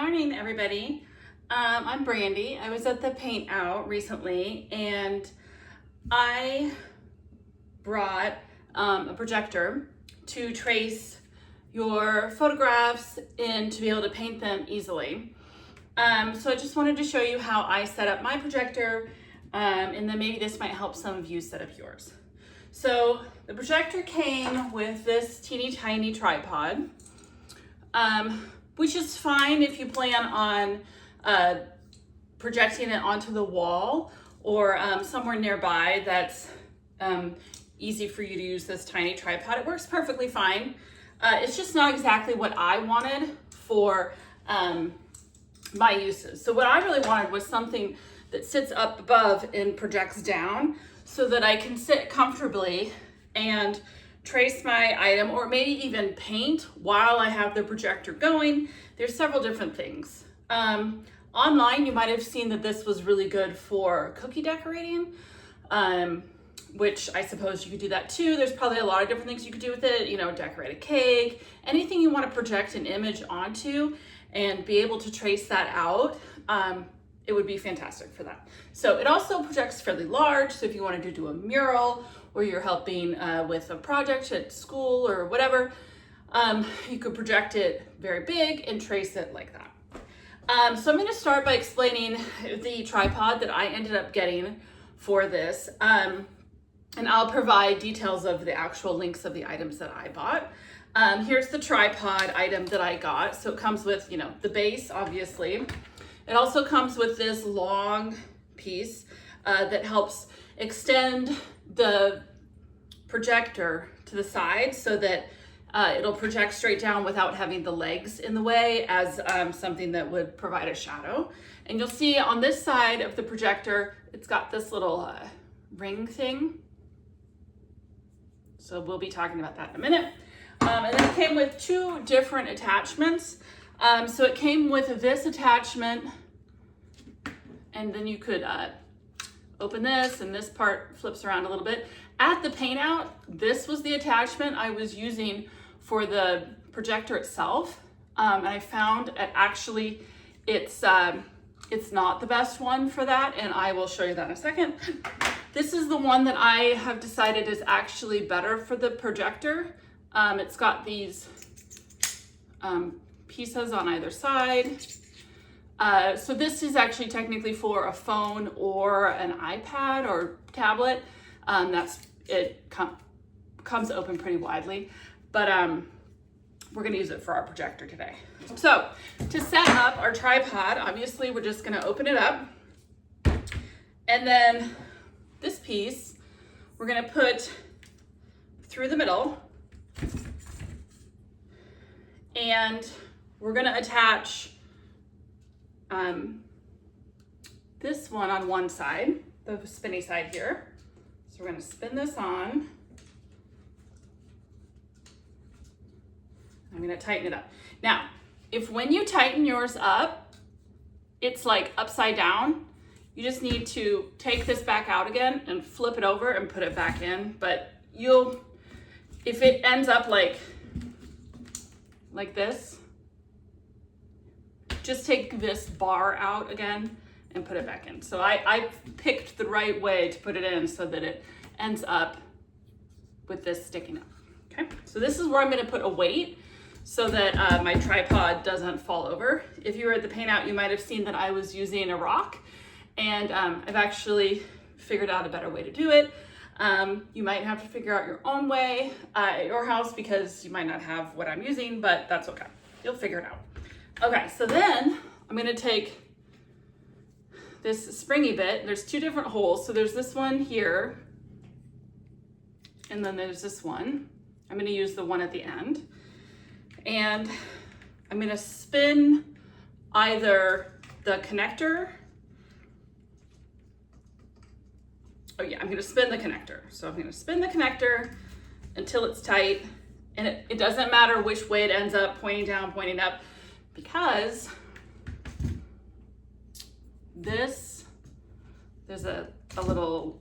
morning, everybody. I'm Brandy. I was at the Paint Out recently and I brought a projector to trace your photographs and to be able to paint them easily. So I just wanted to show you how I set up my projector and then maybe this might help some of you set up yours. So the projector came with this teeny tiny tripod, which is fine if you plan on projecting it onto the wall or somewhere nearby that's easy for you to use this tiny tripod. It works perfectly fine. It's just not exactly what I wanted for my uses. So what I really wanted was something that sits up above and projects down so that I can sit comfortably and trace my item or maybe even paint while I have the projector going. There's several different things. Online, you might have seen that this was really good for cookie decorating, which I suppose you could do that too. There's probably a lot of different things you could do with it, you know, decorate a cake, anything you want to project an image onto and be able to trace that out. It would be fantastic for that. So it also projects fairly large. So if you wanted to do a mural or you're helping with a project at school or whatever, you could project it very big and trace it like that. So I'm gonna start by explaining the tripod that I ended up getting for this. And I'll provide details of the actual links of the items that I bought. Here's the tripod item that I got. So it comes with, you know, the base, obviously. It also comes with this long piece that helps extend the projector to the side so that it'll project straight down without having the legs in the way as something that would provide a shadow. And you'll see on this side of the projector, it's got this little ring thing. So we'll be talking about that in a minute. And then it came with two different attachments. So it came with this attachment, and then you could open this, and this part flips around a little bit. At the Paint Out, this was the attachment I was using for the projector itself. And I found actually it's not the best one for that, and I will show you that in a second. This is the one that I have decided is actually better for the projector. It's got these pieces on either side. So this is actually technically for a phone or an iPad or tablet. Comes open pretty widely, but we're gonna use it for our projector today. So to set up our tripod, obviously we're just gonna open it up, and then this piece we're gonna put through the middle, and we're gonna attach this one on one side, the spinny side here. So we're gonna spin this on. I'm gonna tighten it up. Now, if when you tighten yours up, it's like upside down, you just need to take this back out again and flip it over and put it back in. But if it ends up like this, just take this bar out again and put it back in. So I picked the right way to put it in so that it ends up with this sticking up. Okay, so this is where I'm gonna put a weight so that my tripod doesn't fall over. If you were at the Paint Out, you might have seen that I was using a rock, and I've actually figured out a better way to do it. You might have to figure out your own way at your house because you might not have what I'm using, but that's okay. You'll figure it out. Okay, so then I'm gonna take this springy bit. There's two different holes. So there's this one here, and then there's this one. I'm gonna use the one at the end. And I'm gonna spin either the connector. Oh yeah, I'm gonna spin the connector. So I'm gonna spin the connector until it's tight. And it doesn't matter which way it ends up, pointing down, pointing up, because there's a little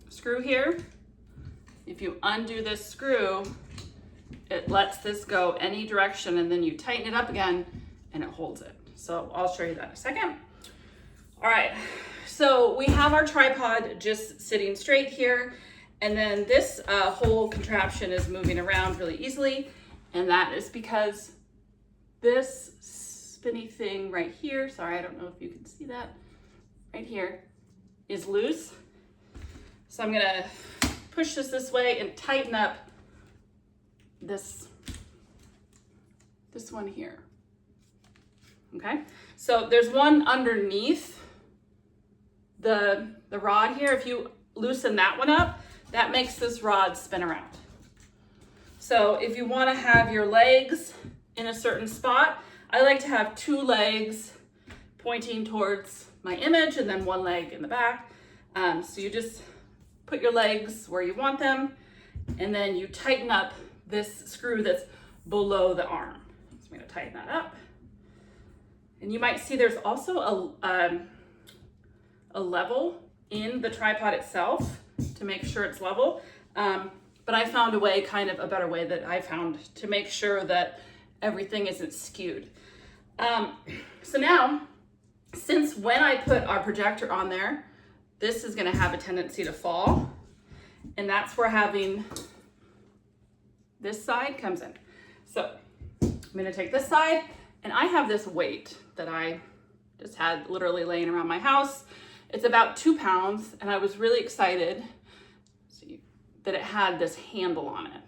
screw here. If you undo this screw, it lets this go any direction, and then you tighten it up again and it holds it. So I'll show you that in a second. All right, so we have our tripod just sitting straight here, and then this whole contraption is moving around really easily, and that is because this spinny thing right here, sorry, I don't know if you can see that, right here, is loose. So I'm gonna push this way and tighten up this one here. Okay, so there's one underneath the rod here. If you loosen that one up, that makes this rod spin around. So if you want to have your legs in a certain spot, I like to have 2 legs pointing towards my image and then 1 leg in the back. So you just put your legs where you want them, and then you tighten up this screw that's below the arm. So I'm going to tighten that up. And you might see there's also a level in the tripod itself to make sure it's level. But I found a better way that I found to make sure that everything isn't skewed. So now, since when I put our projector on there, this is gonna have a tendency to fall. And that's where having this side comes in. So I'm gonna take this side, and I have this weight that I just had literally laying around my house. It's about 2 pounds, and I was really excited that it had this handle on it.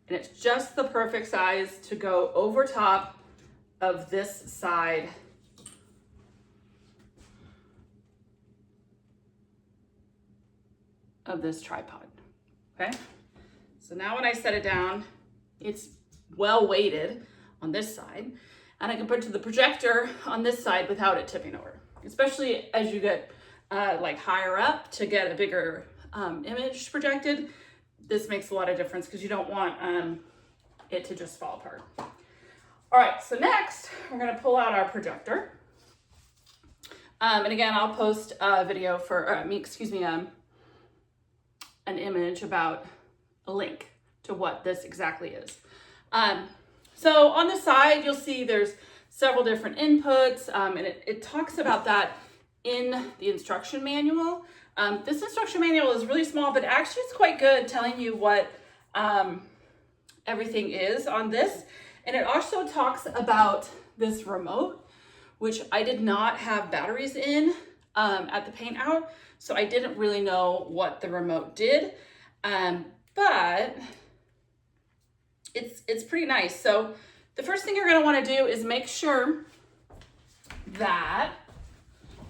And it's just the perfect size to go over top of this side of this tripod, okay? So now when I set it down, it's well weighted on this side, and I can put the projector on this side without it tipping over, especially as you get like higher up to get a bigger image projected. This makes a lot of difference because you don't want it to just fall apart. All right, so next we're gonna pull out our projector. And again, I'll post a video for, an image about a link to what this exactly is. So on the side, you'll see there's several different inputs, and it talks about that in the instruction manual. This instruction manual is really small, but actually it's quite good telling you what everything is on this. And it also talks about this remote, which I did not have batteries in at the Paint Out, so I didn't really know what the remote did, but it's pretty nice. So the first thing you're gonna wanna do is make sure that,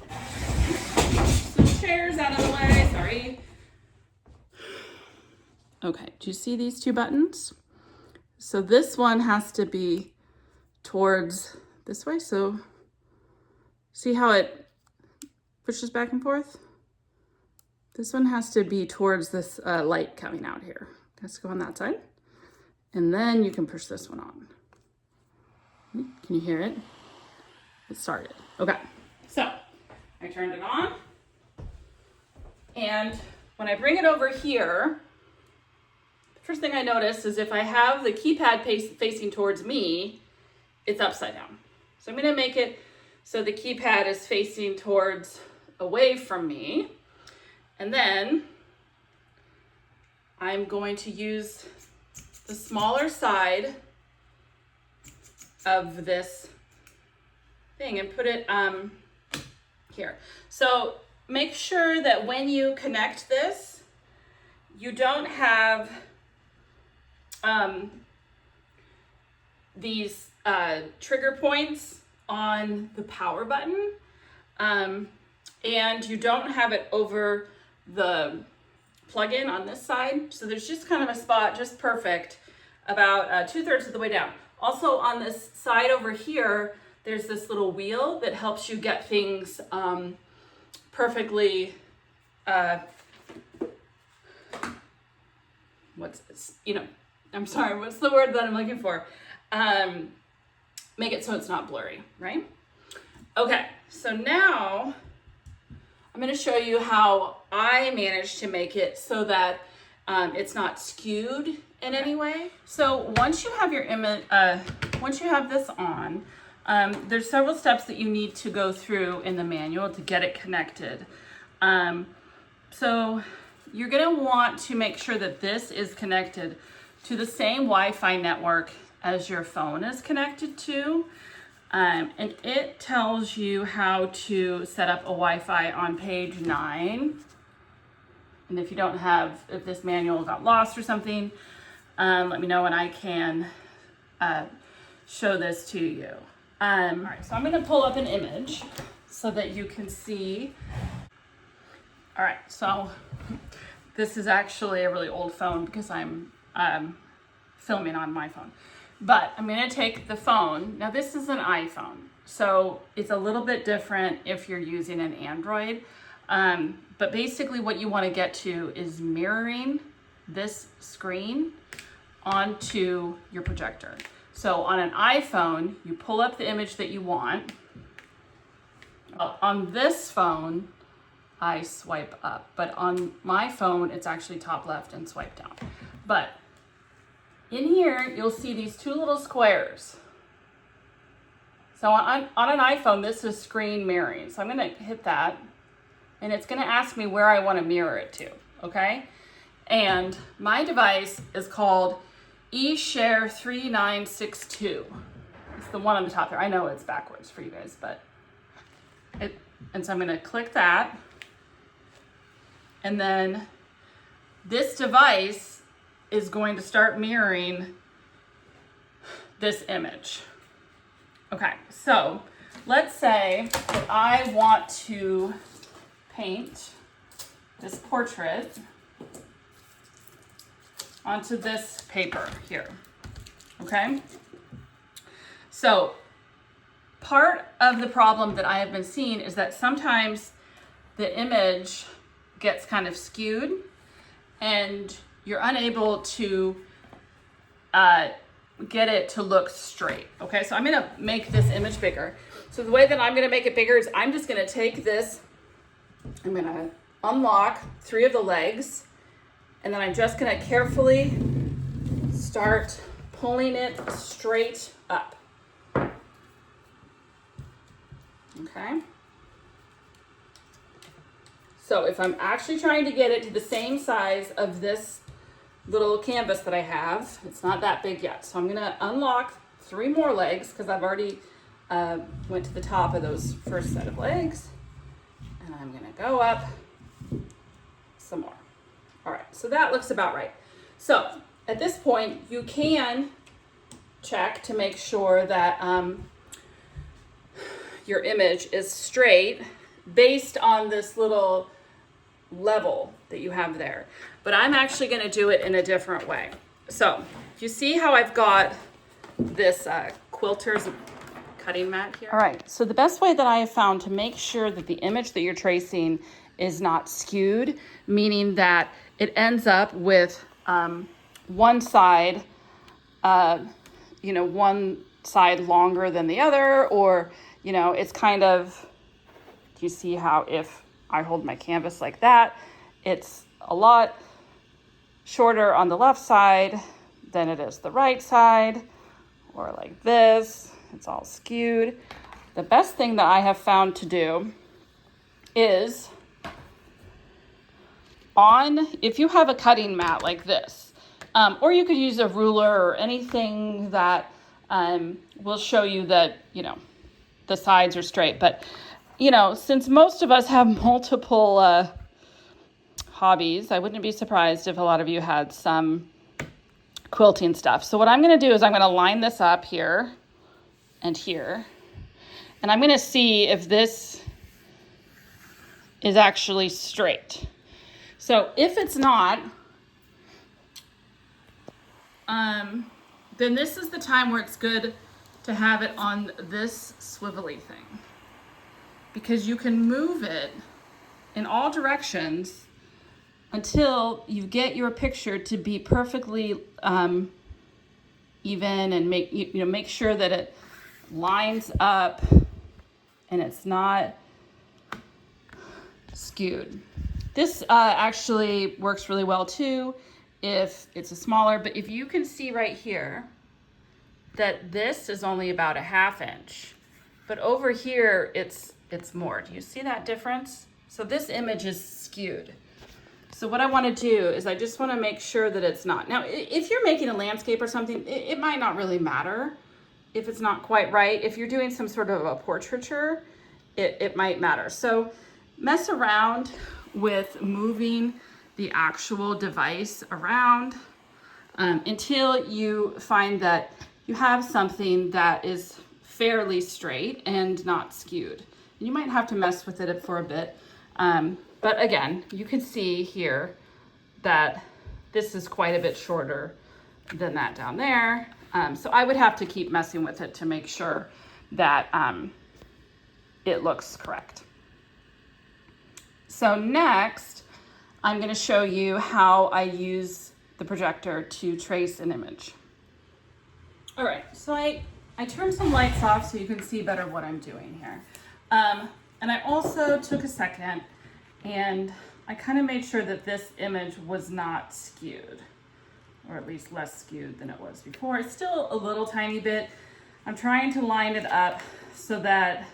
some chairs out of the way, sorry. Okay, do you see these 2 buttons? So this one has to be towards this way. So see how it pushes back and forth? This one has to be towards this light coming out here. Let's go on that side. And then you can push this one on. Can you hear it? It started. Okay, so I turned it on. And when I bring it over here, the first thing I notice is if I have the keypad facing towards me, it's upside down. So I'm gonna make it so the keypad is facing towards away from me. And then I'm going to use the smaller side of this thing and put it here. So make sure that when you connect this, you don't have these trigger points on the power button, and you don't have it over the plug-in on this side. So there's just kind of a spot just perfect about 2/3 of the way down. Also on this side over here, there's this little wheel that helps you get things perfectly, I'm sorry, what's the word that I'm looking for? Make it so it's not blurry, right? Okay, so now I'm gonna show you how I managed to make it so that it's not skewed in any way. So once you have your image, once you have this on, There's several steps that you need to go through in the manual to get it connected. So you're gonna want to make sure that this is connected to the same Wi-Fi network as your phone is connected to. And it tells you how to set up a Wi-Fi on page 9. And if you don't have, if this manual got lost or something, let me know and I can show this to you. All right, so I'm gonna pull up an image so that you can see. All right, so this is actually a really old phone because I'm filming on my phone. But I'm gonna take the phone. Now this is an iPhone, so it's a little bit different if you're using an Android. But basically what you wanna get to is mirroring this screen onto your projector. So on an iPhone, you pull up the image that you want. On this phone, I swipe up, but on my phone, it's actually top left and swipe down. But in here, you'll see these two little squares. So on an iPhone, this is screen mirroring. So I'm gonna hit that, and it's gonna ask me where I wanna mirror it to, okay? And my device is called eShare 3962. It's the one on the top there. I know it's backwards for you guys, but and so I'm gonna click that. And then this device is going to start mirroring this image. Okay, so let's say that I want to paint this portrait onto this paper here, okay? So part of the problem that I have been seeing is that sometimes the image gets kind of skewed and you're unable to get it to look straight, okay? So I'm gonna make this image bigger. So the way that I'm gonna make it bigger is I'm just gonna take this, I'm gonna unlock 3 of the legs, and then I'm just gonna carefully start pulling it straight up. Okay. So if I'm actually trying to get it to the same size of this little canvas that I have, it's not that big yet. So I'm gonna unlock 3 more legs because I've already went to the top of those first set of legs. And I'm gonna go up some more. All right, so that looks about right. So at this point, you can check to make sure that your image is straight based on this little level that you have there. But I'm actually gonna do it in a different way. So you see how I've got this quilter's cutting mat here? All right, so the best way that I have found to make sure that the image that you're tracing is not skewed, meaning that it ends up with one side, one side longer than the other, or, it's kind of, do you see how if I hold my canvas like that, it's a lot shorter on the left side than it is the right side, or like this, it's all skewed. The best thing that I have found to do is if you have a cutting mat like this, or you could use a ruler or anything that will show you that, the sides are straight. But, since most of us have multiple hobbies, I wouldn't be surprised if a lot of you had some quilting stuff. So what I'm going to do is I'm going to line this up here and here, and I'm going to see if this is actually straight. So if it's not, then this is the time where it's good to have it on this swivelly thing, because you can move it in all directions until you get your picture to be perfectly even, and make sure that it lines up and it's not skewed. This actually works really well too if it's a smaller, but if you can see right here that this is only about a 1/2 inch, but over here, it's more. Do you see that difference? So this image is skewed. So what I want to do is I just want to make sure that it's not. Now, if you're making a landscape or something, it might not really matter if it's not quite right. If you're doing some sort of a portraiture, it might matter. So mess around with moving the actual device around until you find that you have something that is fairly straight and not skewed. And you might have to mess with it for a bit. But again, you can see here that this is quite a bit shorter than that down there. So I would have to keep messing with it to make sure that it looks correct. So next, I'm going to show you how I use the projector to trace an image. All right, so I turned some lights off so you can see better what I'm doing here. And I also took a second and I kind of made sure that this image was not skewed, or at least less skewed than it was before. It's still a little tiny bit. I'm trying to line it up so that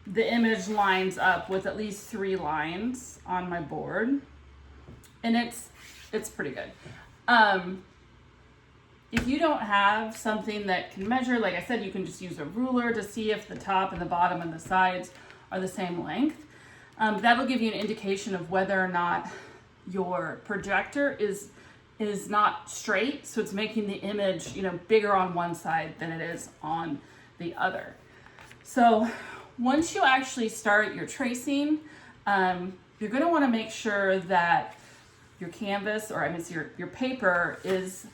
the image lines up with at least 3 lines on my board, and it's pretty good. If you don't have something that can measure, like I said, you can just use a ruler to see if the top and the bottom and the sides are the same length. That'll give you an indication of whether or not your projector is not straight, so it's making the image, bigger on one side than it is on the other. So once you actually start your tracing, you're going to want to make sure that your canvas, or your paper, is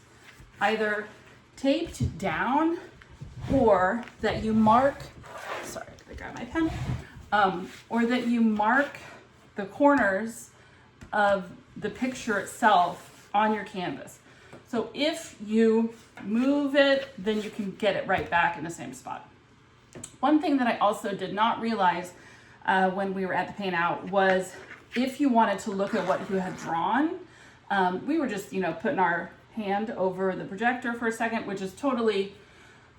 either taped down or that you mark, sorry, I gotta grab my pen, or that you mark the corners of the picture itself on your canvas. So if you move it, then you can get it right back in the same spot. One thing that I also did not realize when we were at the paint out was if you wanted to look at what you had drawn, we were just, putting our hand over the projector for a second, which is totally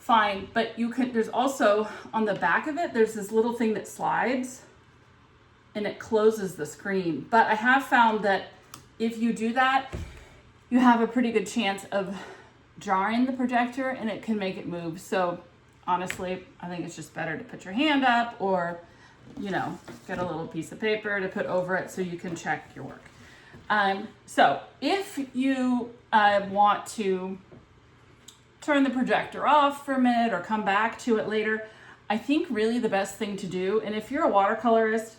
fine. But there's also on the back of it, there's this little thing that slides and it closes the screen. But I have found that if you do that, you have a pretty good chance of jarring the projector and it can make it move. So honestly, I think it's just better to put your hand up or, get a little piece of paper to put over it so you can check your work. So if you want to turn the projector off for a minute or come back to it later, I think really the best thing to do, and if you're a watercolorist,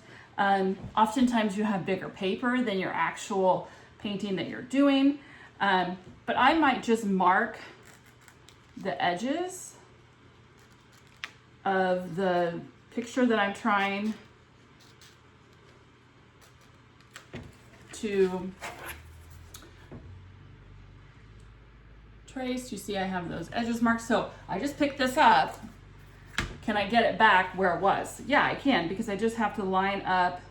oftentimes you have bigger paper than your actual painting that you're doing, but I might just mark the edges of the picture that I'm trying to trace. You see I have those edges marked. So I just picked this up. Can I get it back where it was? Yeah, I can, because I just have to line up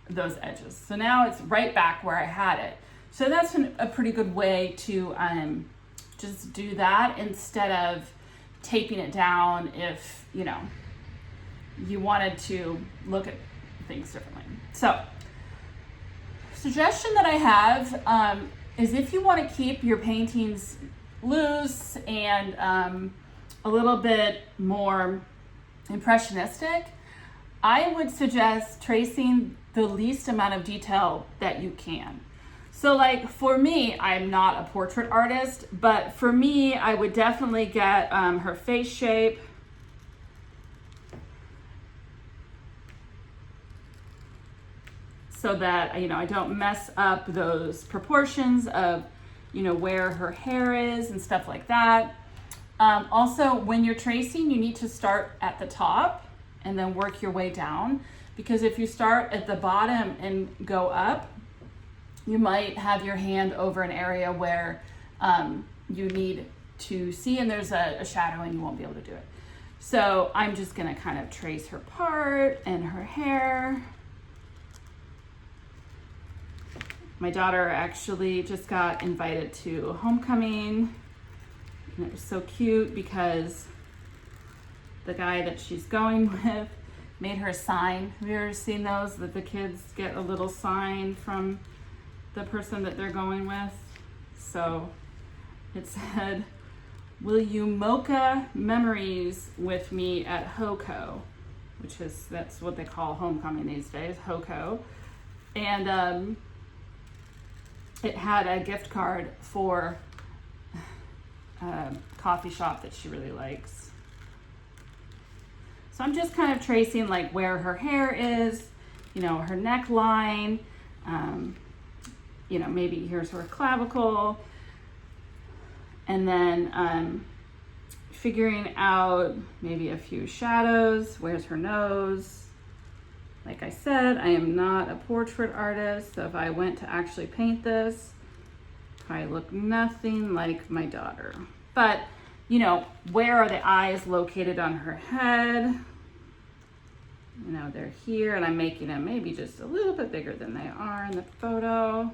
those edges. So now it's right back where I had it. So that's a pretty good way to just do that instead of taping it down if, you wanted to look at things differently. So suggestion that I have is if you want to keep your paintings loose and a little bit more impressionistic, I would suggest tracing the least amount of detail that you can. So like for me, I'm not a portrait artist, but for me, I would definitely get her face shape. So that, I don't mess up those proportions of, where her hair is and stuff like that. Also, when you're tracing, you need to start at the top and then work your way down. Because if you start at the bottom and go up, you might have your hand over an area where you need to see and there's a shadow and you won't be able to do it. So I'm just gonna kind of trace her part and her hair. My daughter actually just got invited to homecoming And it was so cute because the guy that she's going with made her a sign. Have you ever seen those, that the kids get a little sign from the person that they're going with? So it said, "Will you mocha memories with me at HOCO?" Which is, that's what they call homecoming these days, HOCO. And it had a gift card for a coffee shop that she really likes. So I'm just kind of tracing like where her hair is, you know, her neckline, you know, maybe here's her clavicle, and then figuring out maybe a few shadows. Where's her nose? Like I said, I am not a portrait artist, so if I went to actually paint this, I look nothing like my daughter. But, you know, where are the eyes located on her head? You know, they're here, and I'm making them maybe just a little bit bigger than they are in the photo.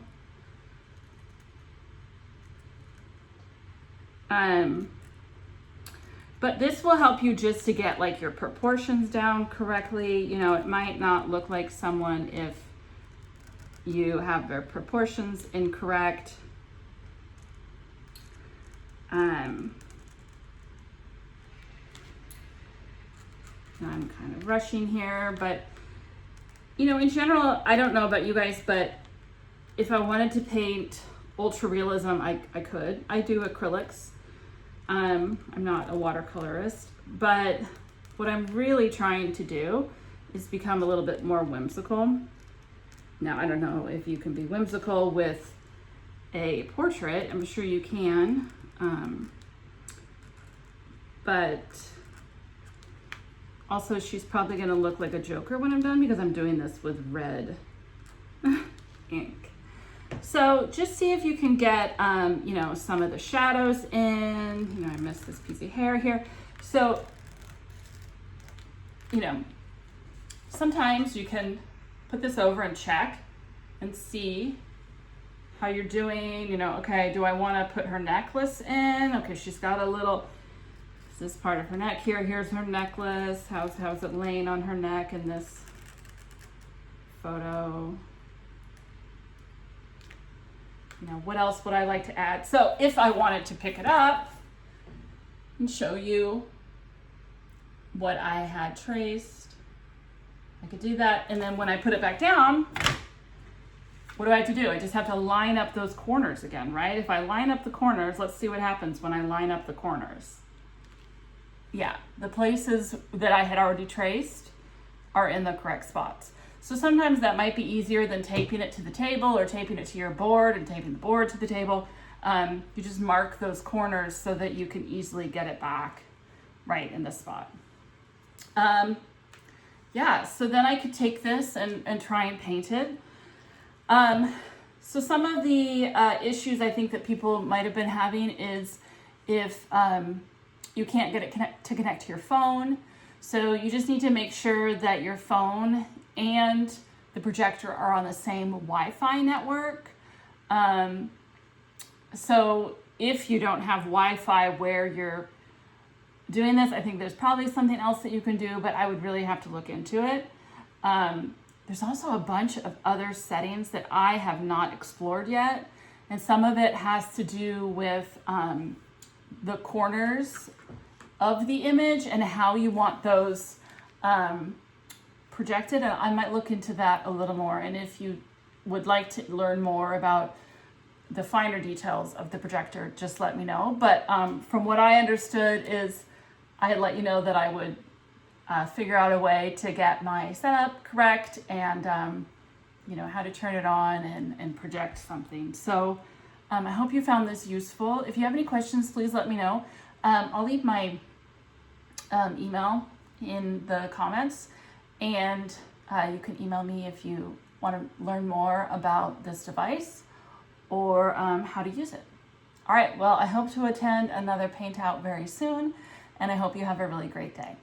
But this will help you just to get like your proportions down correctly. You know, it might not look like someone if you have their proportions incorrect. I'm kind of rushing here, but you know, in general, I don't know about you guys, but if I wanted to paint ultra realism, I could. I do acrylics. I'm not a watercolorist, but what I'm really trying to do is become a little bit more whimsical. Now, I don't know if you can be whimsical with a portrait. I'm sure you can. But also she's probably gonna look like a Joker when I'm done because I'm doing this with red ink. So just see if you can get, you know, some of the shadows in. You know, I missed this piece of hair here. So, you know, sometimes you can put this over and check and see how you're doing. You know, okay, do I want to put her necklace in? Okay, she's got a little, this is part of her neck here. Here's her necklace. How's it laying on her neck in this photo? You know, what else would I like to add? So if I wanted to pick it up and show you what I had traced, I could do that. And then when I put it back down, what do I have to do? I just have to line up those corners again, right? If I line up the corners, let's see what happens when I line up the corners. Yeah, the places that I had already traced are in the correct spots. So sometimes that might be easier than taping it to the table or taping it to your board and taping the board to the table. You just mark those corners so that you can easily get it back right in the spot. Yeah, so then I could take this and try and paint it. So some of the issues I think that people might have been having is if you can't get it to connect to your phone. So you just need to make sure that your phone and the projector are on the same Wi-Fi network. So if you don't have Wi-Fi where you're doing this, I think there's probably something else that you can do, but I would really have to look into it. There's also a bunch of other settings that I have not explored yet. And some of it has to do with the corners of the image and how you want those projected. And I might look into that a little more. And if you would like to learn more about the finer details of the projector, just let me know. But from what I understood is I had let you know that I would figure out a way to get my setup correct and you know, how to turn it on and project something. So I hope you found this useful. If you have any questions, please let me know. I'll leave my email in the comments, and you can email me if you want to learn more about this device or how to use it. All right, well, I hope to attend another paint out very soon, and I hope you have a really great day.